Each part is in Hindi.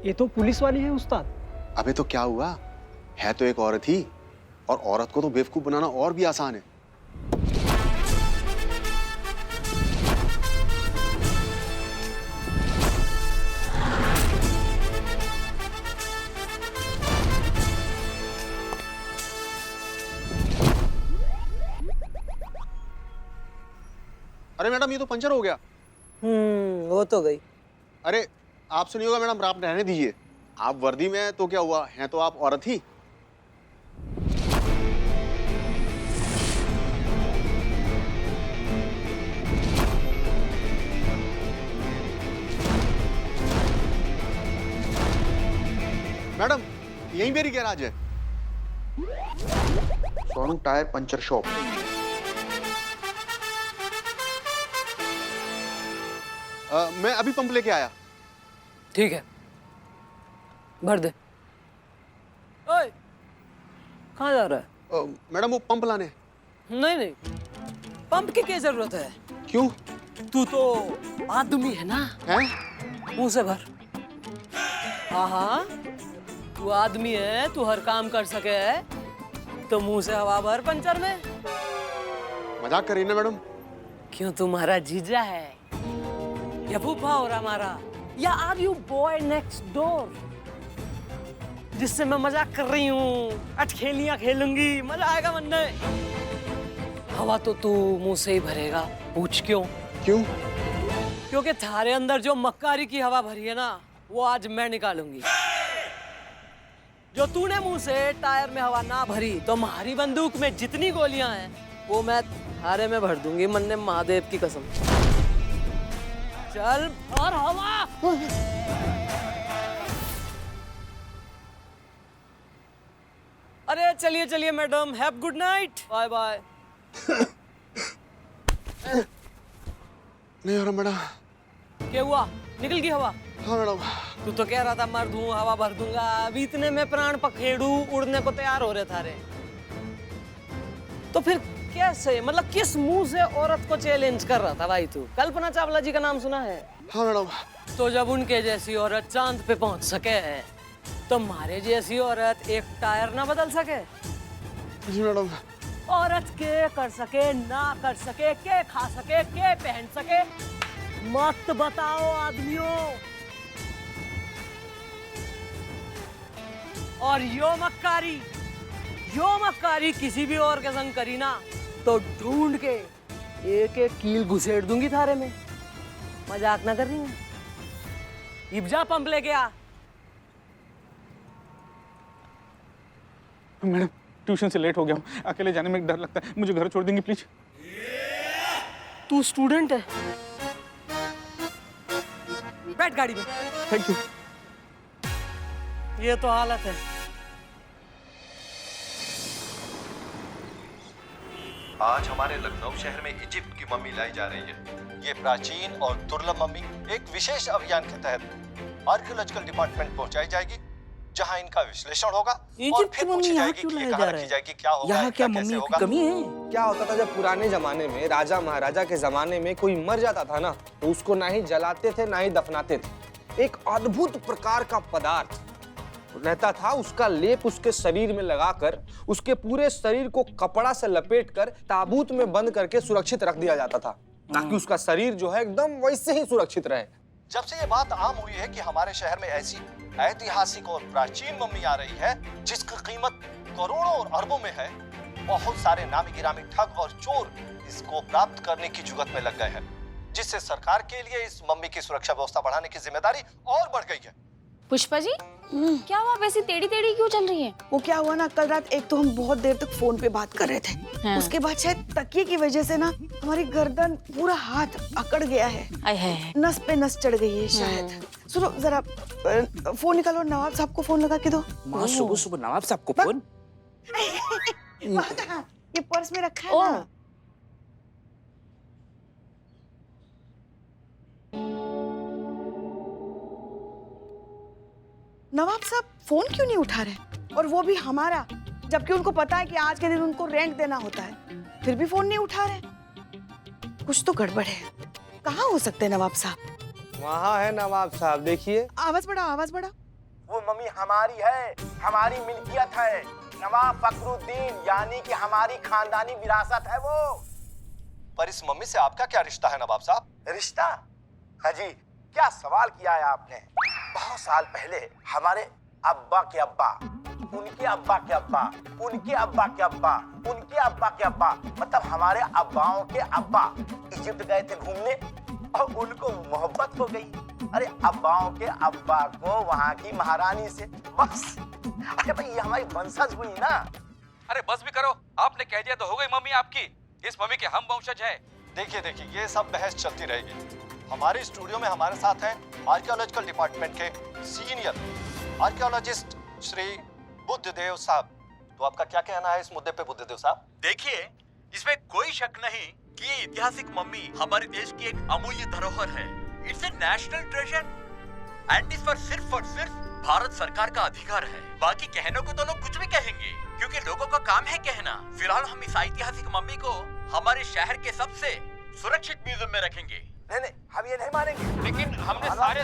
ये तो पुलिस वाली है उस्ताद। अबे तो क्या हुआ, है तो एक औरत ही, और औरत को तो बेवकूफ बनाना और भी आसान है। अरे मैडम, ये तो पंचर हो गया। वो तो गई। अरे आपसे नहीं होगा मैडम, आप रहने दीजिए। आप वर्दी में हैं तो क्या हुआ, हैं तो आप औरत ही। मैडम, यहीं मेरी गैराज है। Sonu tyre puncture shop. मैं अभी पंप लेके आया। ठीक है, भर दे। ओए, कहाँ जा रहा है? मैडम वो पंप लाने। नहीं नहीं, पंप की क्या जरूरत है? क्यों? तू तो आदमी है ना? हैं? मुंह से भर। हाँ, तू आदमी है, तू हर काम कर सके है, तो मुंह से हवा भर पंचर में। मजाक कर रही ना मैडम? क्यों, तुम्हारा जीजा है या फूफा हो रहा हमारा, या are you boy next door जिससे मैं मजाक कर रही हूँ? अटखेलियां खेलूंगी, मजा आएगा मन में। हवा तो तू मुंह से ही भरेगा। पूछ क्यों? क्यों? क्योंकि थारे अंदर जो मक्कारी की हवा भरी है ना, वो आज मैं निकालूंगी। जो तूने मुंह से टायर में हवा ना भरी, तो हमारी बंदूक में जितनी गोलियां हैं वो मैं थारे में भर दूंगी, मन्ने महादेव की कसम। चल और हवा। अरे चलिए चलिए madam, have good night, bye bye. नहीं हो रहा मैडम। क्या हुआ, निकल गई हवा? हाँ मैडम। तू तो कह रहा था मर दूं, हवा भर दूंगा, अभी इतने में प्राण पखेड़ू उड़ने को तैयार हो रहे थारे। तो फिर कैसे, मतलब किस मुंह से औरत को चैलेंज कर रहा था भाई तू? कल्पना चावला जी का नाम सुना है? हाँ मैडम। तो जब उनके जैसी औरत चांद पे पहुंच सके है, तो हमारे जैसी औरत एक टायर ना बदल सके? जी मैडम। औरत के कर सके ना कर सके, के खा सके के पहन सके, मत बताओ आदमियों। और यो मक्कारी किसी भी और के संग करी ना, तो ढूंढ के एक एक कील घुसेड़ दूंगी थारे में। मजाक ना कर रही हूँ। इब्जा पंप लेके आ। मैडम, ट्यूशन से लेट हो गया हूँ, अकेले जाने में डर लगता है, मुझे घर छोड़ देंगे प्लीज? तू स्टूडेंट है? बैठ गाड़ी में। Thank you. ये तो हालत है। आज हमारे लखनऊ शहर में इजिप्ट की मम्मी लाई जा रही है। ये प्राचीन और दुर्लभ मम्मी एक विशेष अभियान के तहत आर्कियोलॉजिकल डिपार्टमेंट पहुंचाई जाएगी, जहां इनका विश्लेषण होगा और फिर पूछी जाएगी कि ये कहां रखी जाएगी, क्या होगा, यहाँ क्या मम्मी होगा। की कमी है? क्या होता था जब पुराने जमाने में राजा महाराजा के जमाने में कोई मर जाता था ना, तो उसको ना ही जलाते थे ना ही दफनाते थे। एक अद्भुत प्रकार का पदार्थ रहता था, उसका लेप उसके शरीर में लगाकर उसके पूरे शरीर को कपड़ा से लपेटकर ताबूत में बंद करके सुरक्षित रख दिया जाता था, ताकि उसका शरीर जो है एकदम वैसे ही सुरक्षित रहे। जब से ये बात आम हुई है कि हमारे शहर में ऐसी ऐतिहासिक और प्राचीन मम्मी आ रही है जिसकी कीमत करोड़ों और अरबों में है, बहुत सारे नामी गिरामी ठग और चोर इसको प्राप्त करने की जुगत में लग गए हैं, जिससे सरकार के लिए इस मम्मी की सुरक्षा व्यवस्था बढ़ाने की जिम्मेदारी और बढ़ गई है। पुष्पा जी, क्या हुआ, वैसी टेढ़ी टेढ़ी क्यों चल रही है? वो क्या हुआ ना, कल रात एक तो हम बहुत देर तक फोन पे बात कर रहे थे। हाँ। उसके बाद शायद तकिए की वजह से ना हमारी गर्दन, पूरा हाथ अकड़ गया है। आय है। नस पे नस चढ़ गई है शायद। सुनो जरा, फोन निकालो, नवाब साहब को फोन लगा के दो। माँ सुबह सुबह नवाब साहब को फोन? ये पर्स में रखा है ना। नवाब साहब फोन क्यों नहीं उठा रहे, और वो भी हमारा, जबकि उनको पता है कि आज के दिन उनको रेंट देना होता है, फिर भी फोन नहीं उठा रहे। कुछ तो गड़बड़ है। कहाँ हो सकते हैं नवाब साहब? वहाँ है नवाब साहब, देखिए। आवाज बढ़ाओ, आवाज बढ़ाओ। वो मम्मी हमारी है, हमारी मिल्कियत है। नवाब फखरुद्दीन यानी कि हमारी खानदानी विरासत है वो। पर इस मम्मी से आपका क्या रिश्ता है नवाब साहब? रिश्ता? हाँ जी, क्या सवाल किया है आपने। बहुत साल पहले हमारे अब्बा के अब्बा, उनके अब्बा के अब्बा, उनके अब्बा के अब्बा, उनके अब्बा के अब्बा, मतलब हमारे अब्बाओं के अब्बा इजिप्ट गए थे घूमने और उनको मोहब्बत हो गई। अरे अब्बाओं के अब्बा को वहां की महारानी से, बस। अरे भाई ये हमारी वंशज हुई ना। अरे बस भी करो, आपने कह दिया तो हो गई मम्मी आपकी। इस मम्मी के हम वंशज है। देखिए ये सब बहस चलती रहेगी। हमारे स्टूडियो में हमारे साथ हैं आर्कियोलॉजिकल डिपार्टमेंट के सीनियर आर्कियोलॉजिस्ट श्री बुद्धदेव साहब। तो आपका क्या कहना है इस मुद्दे पे बुद्धदेव साहब? देखिए, इसमें कोई शक नहीं कि ये ऐतिहासिक मम्मी हमारे देश की एक अमूल्य धरोहर है। It's a national treasure and इस पर सिर्फ और सिर्फ भारत सरकार का अधिकार है। बाकी कहने को तो लोग कुछ भी कहेंगे क्योंकि लोगों का काम है कहना। फिलहाल हम इस ऐतिहासिक मम्मी को हमारे शहर के सबसे सुरक्षित म्यूजियम में रखेंगे। नहीं, हम ये नहीं मानेंगे। लेकिन हमने सारे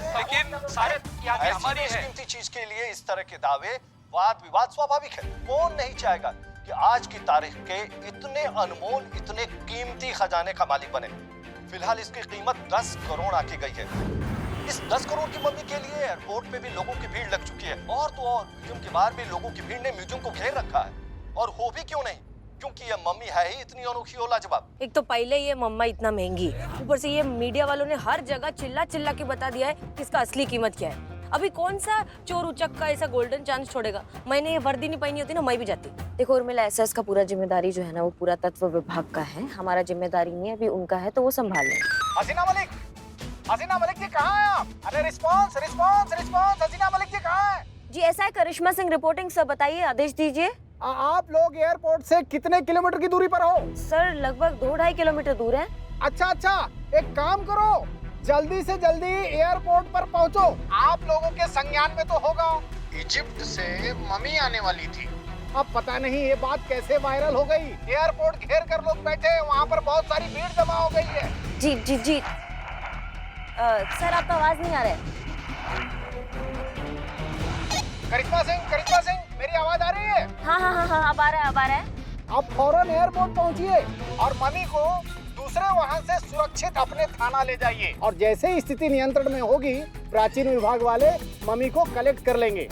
यहाँ पे हमारी है। कीमती चीज के लिए इस तरह के दावे, वाद विवाद स्वाभाविक है। कौन नहीं चाहेगा कि आज की तारीख के इतने अनमोल, इतने कीमती खजाने का मालिक बने। फिलहाल इसकी कीमत 10 करोड़ आकी गई है। इस 10 करोड़ की मम्मी के लिए एयरपोर्ट पे भी लोगों की भीड़ लग चुकी है और तो और म्यूजियम के बाहर भी लोगों की भीड़ ने म्यूजियम को घेर रखा है। और हो भी क्यों नहीं, क्योंकि ये मम्मी है ही इतनी अनोखी और लाजवाब। एक तो पहले ये मम्मा इतना महंगी, ऊपर से ये मीडिया वालों ने हर जगह चिल्ला चिल्ला के बता दिया है कि इसका असली कीमत क्या है। अभी कौन सा चोर उचक का ऐसा गोल्डन चांस छोड़ेगा। मैंने ये वर्दी नहीं पहनी होती ना, मैं भी जाती। देखो उर्मिला, एसएस का पूरा जिम्मेदारी जो है ना वो पूरा तत्व विभाग का है, हमारा जिम्मेदारी नहीं है, अभी उनका है तो वो संभाल लें। हसीना मलिक जी कहाँ हैं आप? अरे रिस्पांस हसीना मलिक जी कहाँ हैं? जी एसआई करिश्मा सिंह रिपोर्टिंग। सर बताइए, आदेश दीजिए। आप लोग एयरपोर्ट से कितने किलोमीटर की दूरी पर हो? सर लगभग 2-2.5 किलोमीटर दूर है। अच्छा, एक काम करो, जल्दी से जल्दी एयरपोर्ट पर पहुंचो। आप लोगों के संज्ञान में तो होगा इजिप्ट से मम्मी आने वाली थी। अब पता नहीं ये बात कैसे वायरल हो गई। एयरपोर्ट घेर कर लोग बैठे हैं, वहाँ पर बहुत सारी भीड़ जमा हो गई है। जी सर आपका आवाज नहीं आ रहा है। करिश्मा सिंह, मेरी आवाज आ रही है? हाँ अब आ रहा है। अब फौरन एयरपोर्ट पहुंचिए और मम्मी को दूसरे वाहन से सुरक्षित अपने थाना ले जाइए। और जैसे ही स्थिति नियंत्रण में होगी, प्राचीन विभाग वाले मम्मी को कलेक्ट कर लेंगे।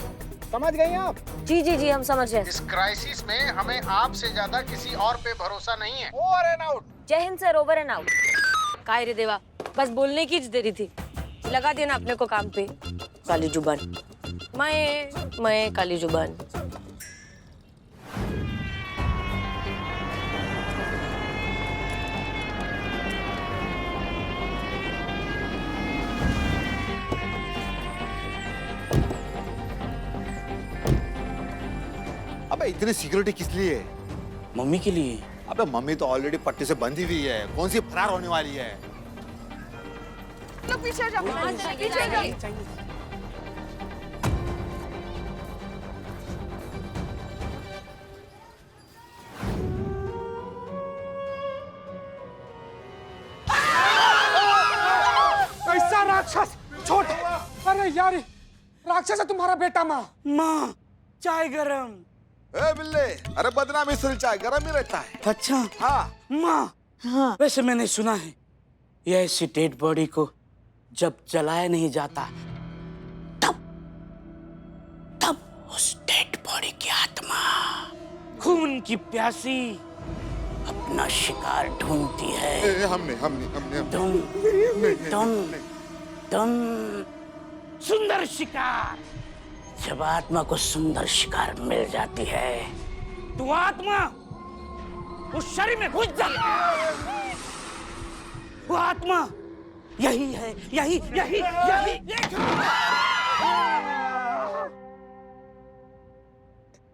समझ गई आप? जी हम समझ रहे हैं। इस क्राइसिस में हमें आपसे ज्यादा किसी और पे भरोसा नहीं है। Over and out. जय Hind sir, over and out. काय रे देवा, बस बोलने की देरी थी, लगा देना अपने को काम पे। काली जुबान, मैं काली जुबान। अबे इतनी सिक्योरिटी किस लिए? मम्मी के लिए। अबे मम्मी तो ऑलरेडी पट्टी से बंधी हुई है, कौन सी फरार होने वाली है? पीछे जाओ। कैसा राक्षस! छोड़! अरे यार, राक्षस है तुम्हारा बेटा। माँ चाय गरम। ए बिल्ले, अरे बदनामी सिर्फ चाय गरम ही रहता है। अच्छा हाँ माँ, वैसे मैंने सुना है ये ऐसी डेड बॉडी को जब जलाया नहीं जाता तब उस डेड बॉडी की आत्मा खून की प्यासी अपना शिकार ढूंढती है। हमने तुम सुंदर शिकार। जब आत्मा को सुंदर शिकार मिल जाती है तो आत्मा उस शरीर में घुस जाती है। वो आत्मा यही है, यही।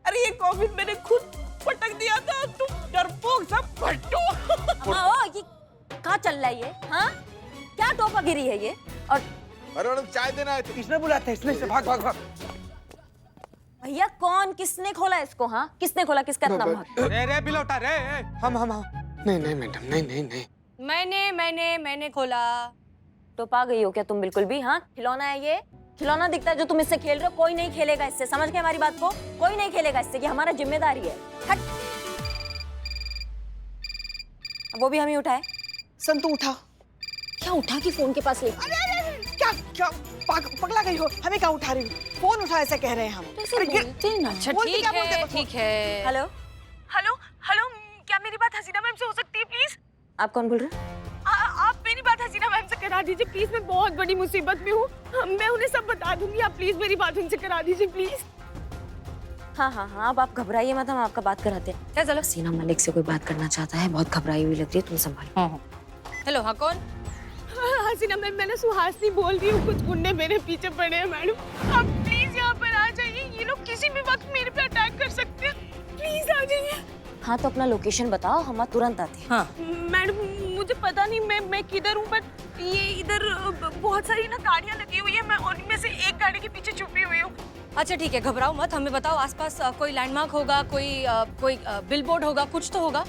अरे ये कॉफिन मैंने खुद पटक दिया था, तुम डरपोक सब फट्टू। ये कहाँ चल रहा है ये? हाँ, क्या टोपा गिरी है ये? और अरे मैडम चाय देना है तो किसने बुलाया था? इसने भाग। भैया कौन, किसने खोला इसको? हाँ, किसने खोला? किसका इतना भाग? रे बिलोटा रे। हम नहीं मैडम, नहीं। मैंने खोला। तो पा गई हो क्या तुम बिल्कुल भी? हाँ, खिलौना है ये, खिलौना दिखता है जो तुम इससे खेल रहे हो, कोई नहीं खेलेगा इससे, समझ गए हमारी बात को? कोई नहीं खेलेगा इससे, ये हमारा जिम्मेदारी है। हट। वो भी हम ही उठाए। संतु उठा। क्या उठा कि फोन के पास ले? अरे अरे अरे, क्या क्या पगला गई हो? हमें क्या उठा रही हो? फोन उठा ऐसे कह रहे हैं हम। ऐसे बोलते हैं ना। अच्छा बोलते ठीक क्या बोलते है, बस? ठीक है। हेलो, हेलो हेलो, क्या मेरी बात हसीना मैम से हो सकती है प्लीज? आप कौन बोल रहे हैं? आप मेरी बात हसीना मैम से करा दीजिए प्लीज, मैं बहुत बड़ी मुसीबत में हूँ। मैं उन्हें सब बता दूंगी, आप प्लीज मेरी बात उनसे करा दीजिए प्लीज। हाँ हाँ हाँ, अब आप घबराइए मत, हम आपका बात कराते हैं। क्या चलो, सीना मलिक से कोई बात करना चाहता है, बहुत घबराई हुई लग रही है, तुम संभालो। हेलो, हाँ कौन? हसीना मैम, मैंने सुहासिनी बोल रही हूँ, कुछ गुंडे मेरे पीछे पड़े हैं मैडम, आप प्लीज यहाँ पर आ जाइए, ये लोग किसी भी वक्त मेरे पे अटैक कर सकते हैं, प्लीज आ जाइए। हाँ तो अपना लोकेशन बताओ, हम तुरंत आते हैं। हाँ मैडम मुझे पता नहीं मैं किधर हूँ, बट ये इधर बहुत सारी ना गाड़ियाँ लगी हुई है, मैं उनमें से एक गाड़ी के पीछे छुपी हुई हूँ। अच्छा ठीक है, घबराओ मत, हमें बताओ आसपास कोई लैंडमार्क होगा, कोई बिलबोर्ड होगा, कुछ तो होगा।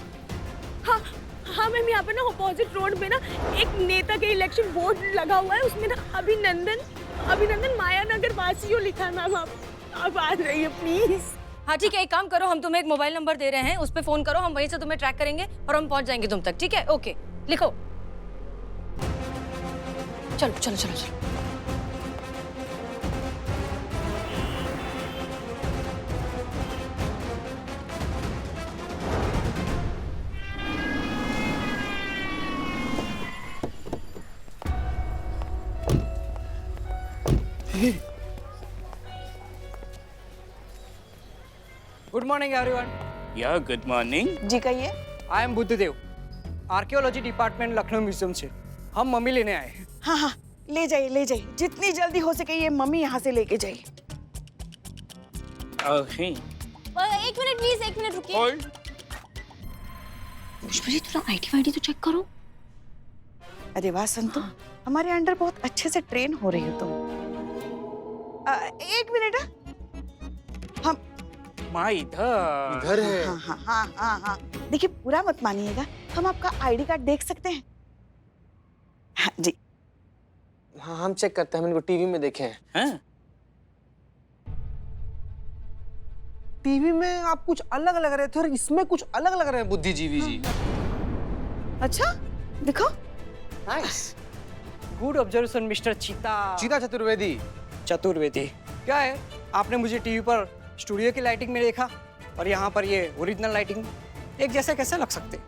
हाँ हाँ मैम, यहाँ पे ना अपोजिट रोड में ना एक नेता के इलेक्शन बोर्ड लगा हुआ है, उसमें ना अभिनंदन माया नगर वासियों लिखा है मैम, आप आ जाइए प्लीज। हाँ ठीक है, एक काम करो, हम तुम्हें एक मोबाइल नंबर दे रहे हैं, उस पर फोन करो, हम वहीं से तुम्हें ट्रैक करेंगे और हम पहुंच जाएंगे तुम तक, ठीक है? ओके, लिखो। चलो चलो चलो चलो। Good morning everyone. Yeah good morning. जी कहिए। I am Buddhadev, archaeology department Lucknow museum से। हम मम्मी लेने आए हैं। हाँ हाँ, ले जाइए, जितनी जल्दी हो सके ये मम्मी यहाँ से लेके जाइए। ओके। एक मिनट प्लीज, एक मिनट रुकिए। होल्ड। पुष्पा जी थोड़ा आईडी वाईडी तो चेक करो। अरे वाह संतु, हमारे अंडर बहुत अच्छे से ट्रेन हो रही हो तुम। एक मिनट, हम माँ इधर है। हाँ हाँ हाँ हाँ हाँ, देखिए पूरा मत मानिएगा, हम आपका आईडी कार्ड देख सकते हैं? हाँ जी। हाँ हम चेक करते हैं, हम इनको टीवी में देखे हैं। हैं? टीवी में आप कुछ अलग लग रहे थे और इसमें कुछ अलग लग रहे हैं बुद्धिजीवी जी। अच्छा दिखो। नाइस। गुड ऑब्जर्वेशन मिस्टर चीता चतुर्वेदी। चतुर्वेदी। क्या है, आपने मुझे टीवी पर स्टूडियो की लाइटिंग में देखा और यहाँ पर ये ओरिजिनल लाइटिंग, एक जैसे कैसे लग सकते?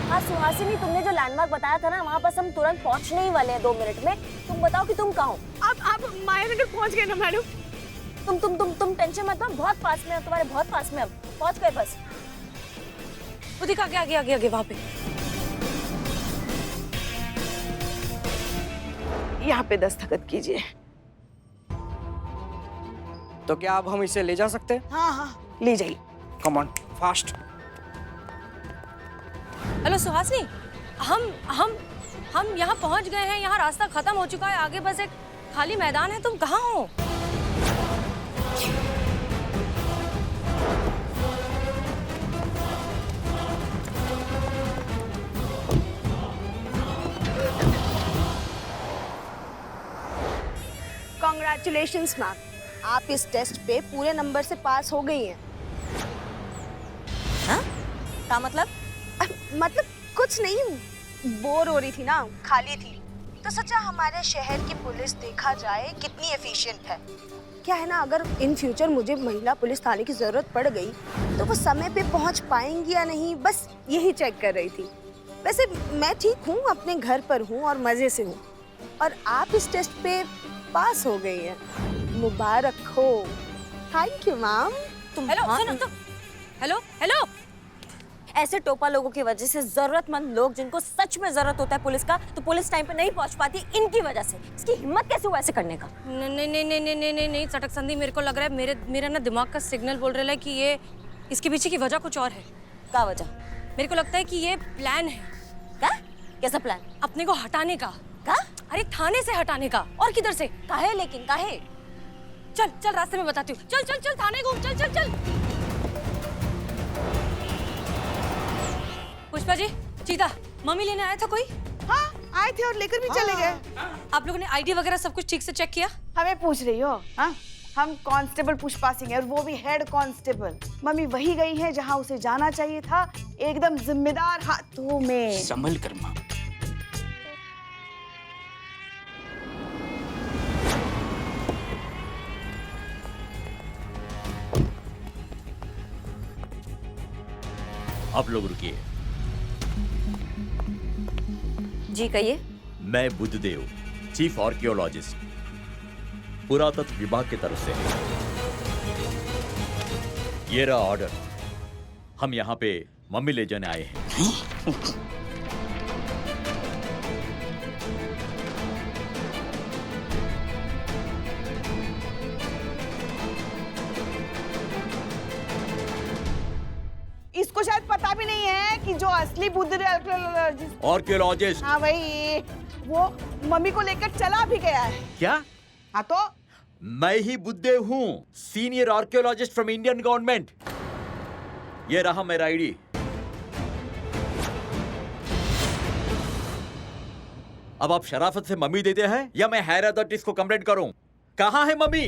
हाँ सुहासिनी, तुमने जो लैंडमार्क बताया था ना, वहाँ बस हम तुरंत पहुँचने ही वाले हैं 2 मिनट में। तुम बताओ कि तुम कहाँ हो? आप मायानगर पहुँच गए ना मैडम? तुम टेंशन मत लो, बहुत पास में, तुम्हारे बहुत पास में, अब पहुँच गए बस। वो दिखा, आगे वहाँ पे। यहाँ पे दस्तखत कीजिए। तो क्या अब हम इसे ले जा सकते हैं? हाँ हाँ, ले जाइए। Come on, fast. Hello Suhasini, हम यहाँ पहुँच गए हैं, यहाँ रास्ता खत्म हो चुका है, आगे बस एक खाली मैदान है, तुम कहाँ हो? Congratulations मैम, आप इस टेस्ट पे पूरे नंबर से पास हो गई हैं। हाँ? क्या मतलब? मतलब कुछ नहीं, बोर हो रही थी ना, खाली थी, तो सोचा हमारे शहर की पुलिस देखा जाए कितनी एफिशिएंट है। क्या है ना, अगर इन फ्यूचर मुझे महिला पुलिस थाने की जरूरत पड़ गई तो वो समय पे पहुंच पाएंगी या नहीं, बस यही चेक कर रही थी। वैसे मैं ठीक हूँ, अपने घर पर हूँ और मजे से हूँ, और आप इस टेस्ट पे पास हो गई हैं, मुबारक हो। Thank you ma'am. तुम हेलो हाँ? सुनो तो, हेलो। ऐसे टोपा लोगों की वजह से जरूरतमंद लोग जिनको सच में जरूरत होता है पुलिस का, तो पुलिस टाइम पे नहीं पहुंच पाती, इनकी वजह से। इसकी हिम्मत कैसे हुआ ऐसे करने का? नहीं चटक संधि, मेरे को लग रहा है मेरा ना दिमाग का सिग्नल बोल रहा है कि ये इसके पीछे की वजह कुछ और है। क्या वजह? मेरे को लगता है कि ये प्लान है। क्या? कैसा प्लान? अपने को हटाने का। क्या? अरे थाने से हटाने का, और किधर से? काहे लेकिन काहे? चल रास्ते में बताती हूँ। चल थाने घूम, चल। पुष्पा जी, चीता, मम्मी लेने आया था कोई? हाँ आए थे और लेकर भी चले गए। आप लोगों ने आईडी वगैरह सब कुछ ठीक से चेक किया? हमें पूछ रही हो? हाँ, हम कांस्टेबल पुष्पा सिंह है और वो भी हेड कांस्टेबल। मम्मी वही गई है जहाँ उसे जाना चाहिए था, एकदम जिम्मेदार हाथों में। संभल कर माँ। आप लोग रुकिए। जी कहिए। मैं बुद्धदेव, चीफ आर्कियोलॉजिस्ट, पुरातत्व विभाग की तरफ से। ये रहा ऑर्डर। हम यहाँ पे मम्मी ले जाने आए हैं। इसको शायद पता भी नहीं है कि जो असली बुद्धदेव आर्कियोलॉजिस्ट। हाँ भाई, वो मम्मी को लेकर चला भी गया है। क्या? हाँ तो मैं ही बुद्धदेव हूँ, senior archaeologist from Indian government. ये रहा मेरा आईडी। अब आप शराफत से मम्मी देते हैं या मैं हायर अथॉरिटीज को कंप्लेंट करूं? कहाँ है मम्मी?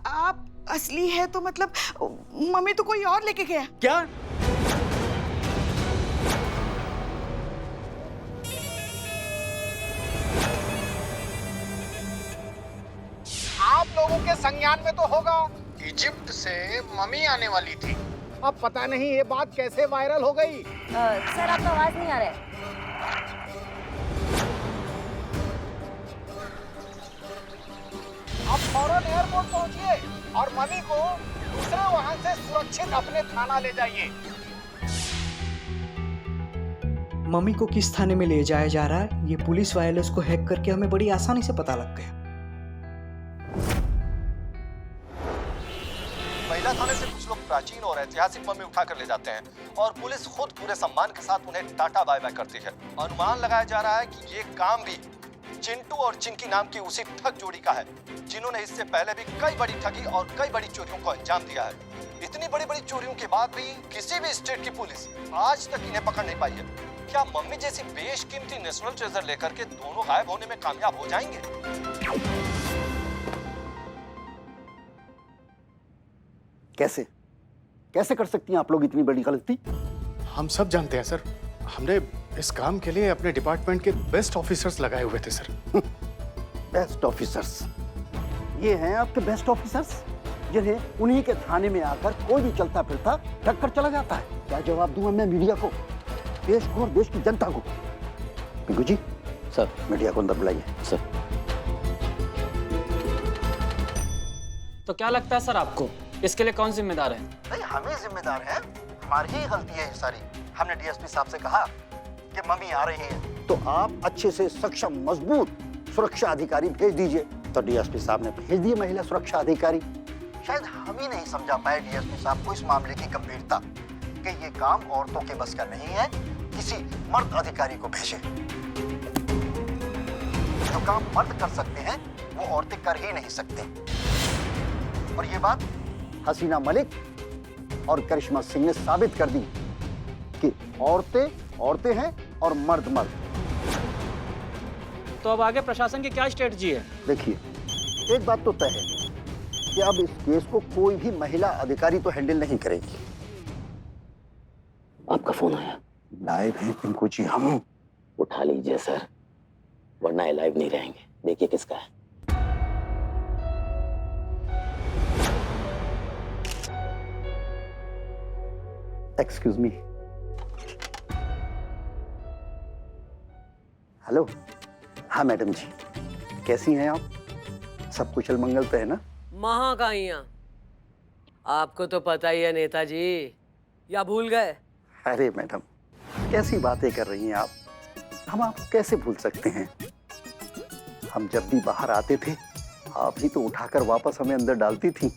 आप असली है तो मतलब मम्मी तो कोई और लेके गया। क्या? आप लोगों के संज्ञान में तो होगा, इजिप्ट से मम्मी आने वाली थी। अब पता नहीं ये बात कैसे वायरल हो गई। सर आपका आवाज नहीं आ रहा है। अब फौरन एयरपोर्ट पहुंचिए और मम्मी को दूसरे वाहन से सुरक्षित अपने थाना ले जाइए। मम्मी को किस थाने में ले जाया जा रहा है, ये पुलिस वायरलेस को हैक करके हमें बड़ी आसानी से पता लग गया। महिला थाने से कुछ लोग प्राचीन और ऐतिहासिक मम्मी उठाकर ले जाते हैं और पुलिस खुद पूरे सम्मान के साथ उन्हें टाटा बाय बाय करती है। अनुमान लगाया जा रहा है कि ये काम भी चिंटू और चिंकी नाम की उसी ठग जोड़ी का है, जिन्होंने इससे पहले भी कई बड़ी ठगी और कई बड़ी चोरियों को अंजाम दिया है। इतनी बड़ी बड़ी चोरियों के बाद भी किसी भी स्टेट की पुलिस आज तक इन्हें पकड़ नहीं पाई है। क्या मम्मी जैसी बेशकीमती नेशनल ट्रेजर लेकर के दोनों गायब होने में कामयाब हो जाएंगे? कैसे कैसे कर सकती हैं आप लोग इतनी बड़ी गलती? हम सब जानते हैं सर, हमने इस काम के लिए अपने डिपार्टमेंट के बेस्ट ऑफिसर्स लगाए हुए थे सर। Best officers? ये हैं आपके बेस्ट ऑफिसर्स जिन्हें उन्हीं के थाने में आकर कोई भी चलता फिरता ठग कर चला जाता है? क्या जवाब दूंगा मैं मीडिया को, देश को और देश की जनता को? पिंकू जी सर, मीडिया को अंदर बुलाइए सर। तो क्या लगता है सर आपको, इसके लिए कौन जिम्मेदार है? नहीं, हमें जिम्मेदार है, हमारी ही गलती है ये सारी। हमने डीएसपी साहब से कहा कि मम्मी आ रही है, तो आप अच्छे से सक्षम मजबूत सुरक्षा अधिकारी भेज दीजिए। तो डीएसपी साहब ने भेज दिए महिला सुरक्षा अधिकारी। शायद हम ही नहीं समझा पाए डीएसपी साहब को इस मामले की गंभीरता, कि ये काम औरतों के बस का नहीं है, किसी मर्द अधिकारी को भेजे। जो काम मर्द कर सकते हैं वो औरतें कर ही नहीं सकते। और ये बात हसीना मलिक और करिश्मा सिंह ने साबित कर दी कि औरतें औरतें हैं और मर्द मर्द। तो अब आगे प्रशासन की क्या स्ट्रेटजी है? देखिए, एक बात तो तय है कि अब इस केस को कोई भी महिला अधिकारी तो हैंडल नहीं करेगी। आपका फोन आया? लाइव है पिंकू जी हम। उठा लीजिए सर, वरना लाइव नहीं रहेंगे। देखिए किसका है। Excuse me. हेलो। हाँ मैडम जी, कैसी हैं आप? सब कुशल मंगल तो है ना? महाकाइयां, आपको तो पता ही है नेताजी, या भूल गए? अरे मैडम, कैसी बातें कर रही हैं आप? हम आपको कैसे भूल सकते हैं? हम जब भी बाहर आते थे, आप ही तो उठाकर वापस हमें अंदर डालती थी।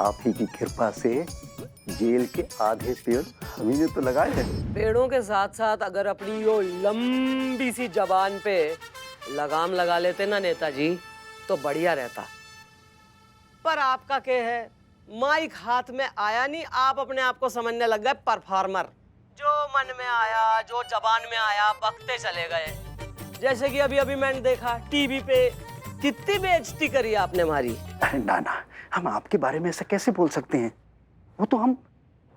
आप ही की कृपा से जेल के आधे पेड़ हमी ने तो लगाए हैं। पेड़ों के साथ साथ अगर अपनी यो लंबी सी जबान पे लगाम लगा लेते ना नेताजी, तो बढ़िया रहता। पर आपका क्या है, माइक हाथ में आया नहीं, आप अपने आप को समझने लग गए परफॉर्मर। जो मन में आया, जो जबान में आया, बकते चले गए। जैसे कि अभी अभी मैंने देखा टीवी पे कितनी बेइज्जती करी आपने हमारी। अरे ना, हम आपके बारे में ऐसा कैसे बोल सकते हैं? वो तो हम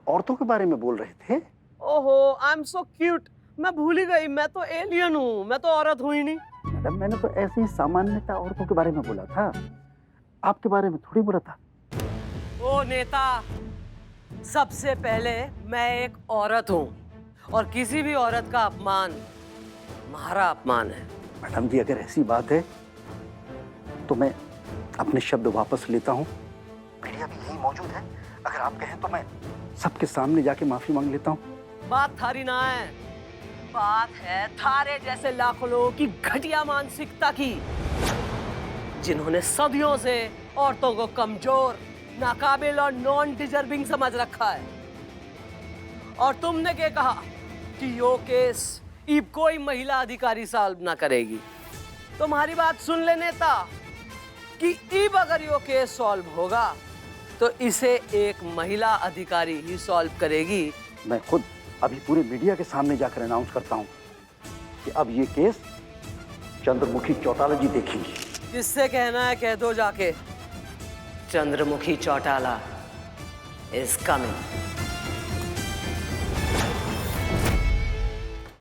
औरतों के बारे में बोल रहे थे। ओहो, आई एम सो क्यूट। मैं भूल ही गई, मैं तो एलियन हूँ, मैं तो औरत हुई नहीं। मैडम, मैंने तो ऐसे ही सामान्यता औरतों के बारे में बोला था, आपके बारे में थोड़ी बोला था। ओ नेता, सबसे पहले मैं एक औरत हूँ और किसी भी औरत का अपमान हमारा अपमान है। मैडम जी, अगर ऐसी बात है तो मैं अपने शब्द वापस लेता हूँ। मीडिया भी यही मौजूद है, अगर आप कहें तो मैं सबके सामने जाके माफी मांग लेता हूँ। बात थारी ना है, बात है थारे जैसे लाखों लोगों की घटिया मानसिकता की, जिन्होंने सदियों से औरतों को कमजोर, नाकाबिल और नॉन डिजर्विंग समझ रखा है। और तुमने क्या कहा कि यो केस अब कोई महिला अधिकारी सॉल्व ना करेगी। तुम्हारी बात सुन ले नेता कि अब अगर यो केस सॉल्व होगा तो इसे एक महिला अधिकारी ही सॉल्व करेगी। मैं खुद अभी पूरे मीडिया के सामने जाकर अनाउंस करता हूँ कि अब ये केस चंद्रमुखी चौटाला जी देखेंगी। किससे कहना है कह दो जाके, चंद्रमुखी चौटाला इज कमिंग।